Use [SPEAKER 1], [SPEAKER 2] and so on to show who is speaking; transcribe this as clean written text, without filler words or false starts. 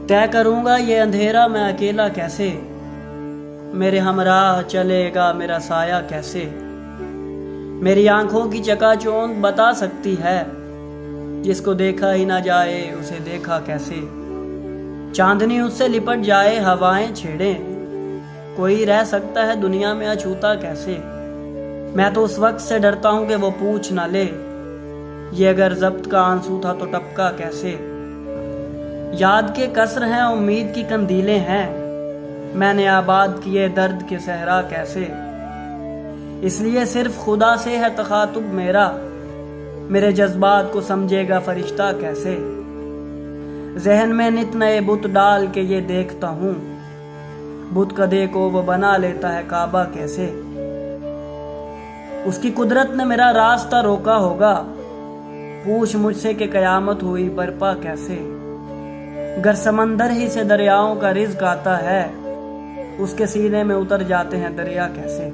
[SPEAKER 1] तय करूंगा ये अंधेरा मैं अकेला कैसे, मेरे हमराह चलेगा मेरा साया कैसे। मेरी आंखों की चकाचौंध बता सकती है, जिसको देखा ही ना जाए उसे देखा कैसे। चांदनी उससे लिपट जाए हवाएं छेड़े, कोई रह सकता है दुनिया में अछूता कैसे। मैं तो उस वक्त से डरता हूं कि वो पूछ ना ले, ये अगर जब्त का आंसू था तो टपका कैसे। याद के कसर हैं उम्मीद की कंदीलें हैं, मैंने आबाद किए दर्द के सहरा कैसे। इसलिए सिर्फ खुदा से है तखातुब मेरा, मेरे जज्बात को समझेगा फरिश्ता कैसे। जहन में नित नए बुत डाल के ये देखता हूँ, बुत कदे को वो बना लेता है काबा कैसे। उसकी कुदरत ने मेरा रास्ता रोका होगा, पूछ मुझसे कि कयामत हुई बर्पा कैसे। गर समंदर ही से दरियाओं का रिज्क आता है, उसके सीने में उतर जाते हैं दरिया कैसे।